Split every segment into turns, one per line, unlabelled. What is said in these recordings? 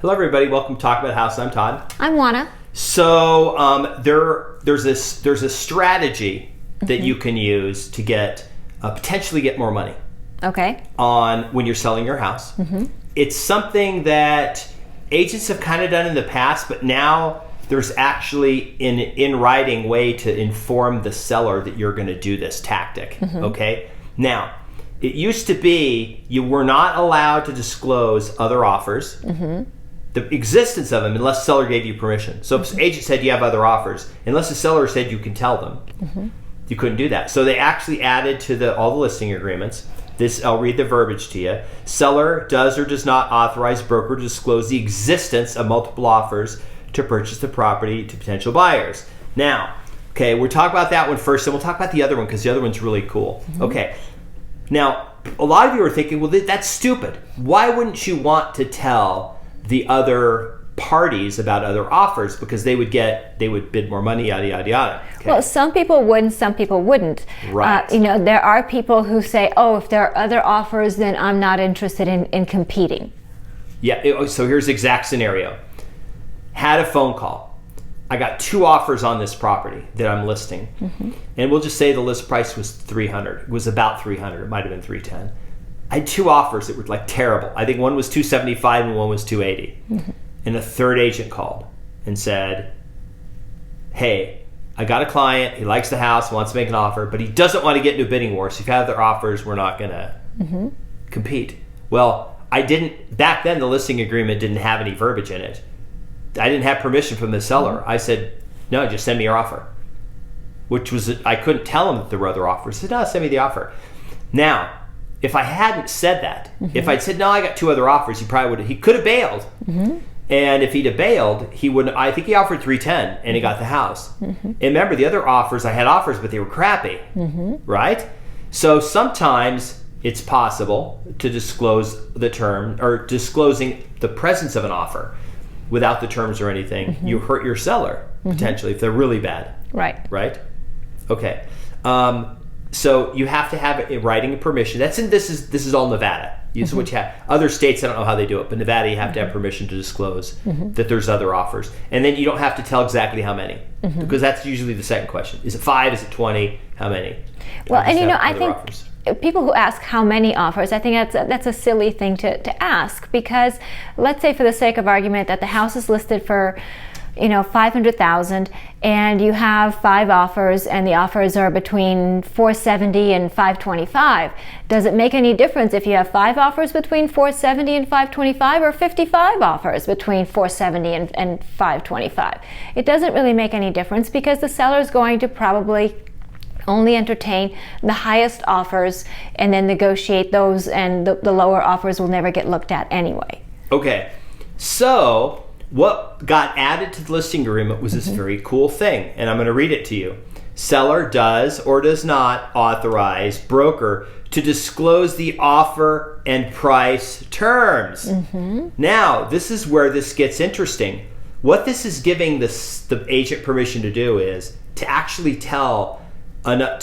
Hello, everybody. Welcome to Talk About House. I'm Todd.
I'm Oana.
So there's a strategy that you can use to get potentially get more money.
Okay.
On when you're selling your house. Mm-hmm. It's something that agents have kind of done in the past, but now there's actually an in writing way to inform the seller that you're going to do this tactic. Mm-hmm. Okay. Now, it used to be you were not allowed to disclose other offers. Mm-hmm. The existence of them unless the seller gave you permission. So if the agent said you have other offers, unless the seller said you can tell them, you couldn't do that. So they actually added to all the listing agreements. This, I'll read the verbiage to you. Seller does or does not authorize broker to disclose the existence of multiple offers to purchase the property to potential buyers. Now, okay, we'll talk about that one first, and we'll talk about the other one because the other one's really cool. Mm-hmm. Okay. Now, a lot of you are thinking, well, that's stupid. Why wouldn't you want to tell the other parties about other offers because they would bid more money, yada yada yada. Okay.
Well, some people would and some people wouldn't.
Right.
There are people who say, oh, if there are other offers, then I'm not interested in competing.
Yeah. So here's the exact scenario. Had a phone call. I got 2 offers on this property that I'm listing, and we'll just say the list price was $300. It was about $300. It might have been $310. I had 2 offers that were like terrible. I think one was $275 and one was $280. Mm-hmm. And a third agent called and said, hey, I got a client. He likes the house, wants to make an offer, but he doesn't want to get into a bidding war. So if you have other offers, we're not going to compete. Well, back then the listing agreement didn't have any verbiage in it. I didn't have permission from the seller. I said, no, just send me your offer. Which was, I couldn't tell him that there were other offers. I said, no, send me the offer. Now, if I hadn't said that, if I'd said, no, I got 2 other offers, he could have bailed. And if he'd have bailed, he wouldn't. I think he offered $310 and he got the house. And remember, the other offers, I had offers, but they were crappy, right? So sometimes it's possible to disclose the term or disclosing the presence of an offer without the terms or anything. You hurt your seller potentially if they're really bad. Right? Okay. So you have to have it in writing and permission. This is all Nevada. This is what you have. Other states, I don't know how they do it, but Nevada, you have to have permission to disclose that there's other offers. And then you don't have to tell exactly how many, because that's usually the second question. Is it 5? Is it 20? How many?
Well, and I think offers. People who ask how many offers, I think that's a silly thing to ask, because let's say for the sake of argument that the house is listed for $500,000 and you have 5 offers and the offers are between $470 and $525. Does it make any difference if you have 5 offers between $470 and $525 or 55 offers between $470 and $525? It doesn't really make any difference because the seller is going to probably only entertain the highest offers and then negotiate those, and the lower offers will never get looked at anyway.
Okay, so what got added to the listing agreement was this very cool thing, and I'm going to read it to you. Seller does or does not authorize broker to disclose the offer and price terms. Now, this is where this gets interesting. What this is giving the agent permission to do is to actually to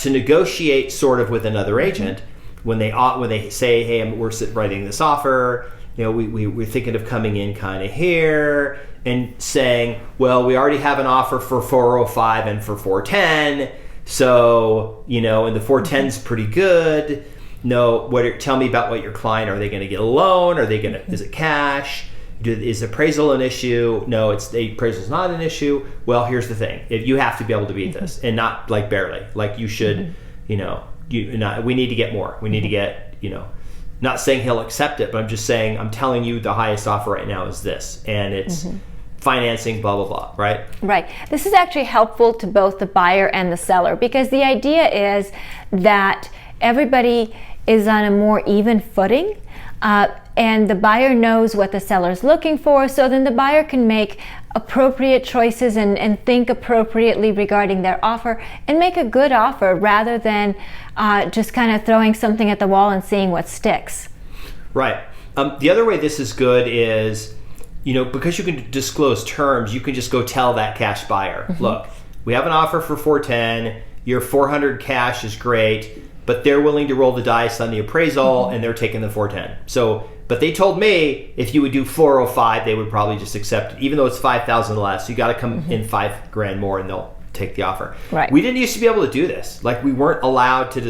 negotiate sort of with another agent when they say, hey, we're writing this offer. We're thinking of coming in kind of here and saying, well, we already have an offer for $405 and for $410. So, and the $410's pretty good. No, tell me about what your client, are they going to get a loan? Is it cash? Is appraisal an issue? No, the appraisal's not an issue. Well, here's the thing. You have to be able to beat this, and not like barely. Like you should, we need to get more. We need to get, not saying he'll accept it, but I'm just saying, I'm telling you the highest offer right now is this, and it's financing, blah, blah, blah, right? Right.
This is actually helpful to both the buyer and the seller, because the idea is that everybody is on a more even footing, and the buyer knows what the seller's looking for, so then the buyer can make appropriate choices and think appropriately regarding their offer and make a good offer rather than just kind of throwing something at the wall and seeing what sticks.
Right. The other way this is good is, because you can disclose terms, you can just go tell that cash buyer, look, we have an offer for $410, your $400 cash is great, but they're willing to roll the dice on the appraisal and they're taking the $410. So But they told me if you would do 405, they would probably just accept it, even though it's 5,000 less. You got to come in $5,000 more, and they'll take the offer.
Right.
We didn't used to be able to do this. Like, we weren't allowed to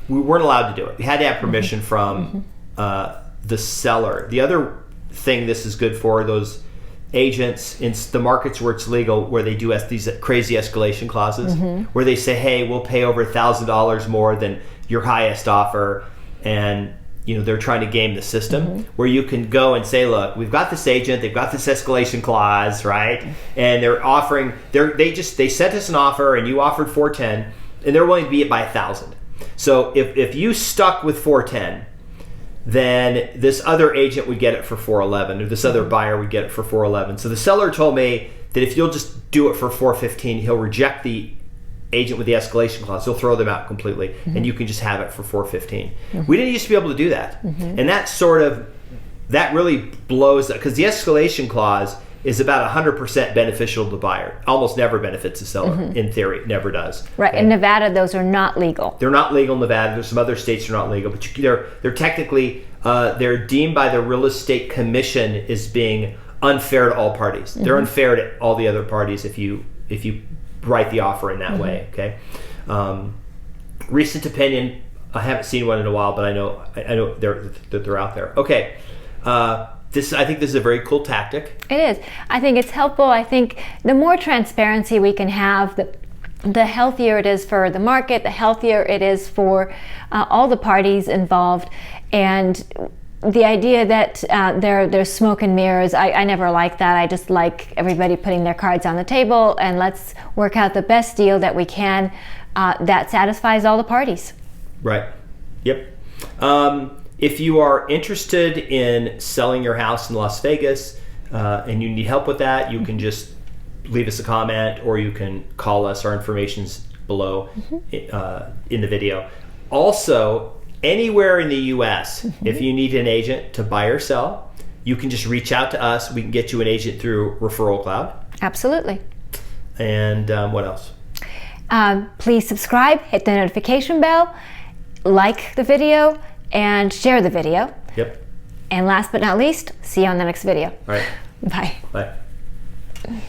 we weren't allowed to do it. We had to have permission from the seller. The other thing this is good for, those agents in the markets where it's legal, where they do these crazy escalation clauses, where they say, hey, we'll pay over $1,000 more than your highest offer, and they're trying to game the system, where you can go and say, look, we've got this agent, they've got this escalation clause, right? And they're offering, they sent us an offer, and you offered 410, and they're willing to beat it by 1,000. So if you stuck with 410, then this other agent would get it for 411, or this other buyer would get it for 411. So the seller told me that if you'll just do it for 415, he'll reject the agent with the escalation clause. He'll throw them out completely, and you can just have it for 415. We didn't used to be able to do that, and that really blows up, because the escalation clause is about 100% beneficial to the buyer. Almost never benefits the seller, in theory. It never does.
Right. Okay? In Nevada, those are not legal.
They're not legal in Nevada. There's some other states that are not legal, but they're technically they're deemed by the Real Estate Commission as being unfair to all parties. They're unfair to all the other parties if you write the offer in that way. Okay. Recent opinion. I haven't seen one in a while, but I know they're out there. Okay. I think this is a very cool tactic. It
is. I think it's helpful. I think the more transparency we can have, the healthier it is for the market, the healthier it is for all the parties involved. And the idea that there's smoke and mirrors, I never like that. I just like everybody putting their cards on the table, and let's work out the best deal that we can that satisfies all the parties.
Right. Yep. If you are interested in selling your house in Las Vegas and you need help with that, you can just leave us a comment, or you can call us. Our information's below in the video. Also, anywhere in the U.S., if you need an agent to buy or sell, you can just reach out to us. We can get you an agent through Referral Cloud.
Absolutely.
And what else?
Please subscribe, hit the notification bell, like the video, and share the video.
Yep.
And last but not least, see you on the next video.
All right.
Bye.
Bye.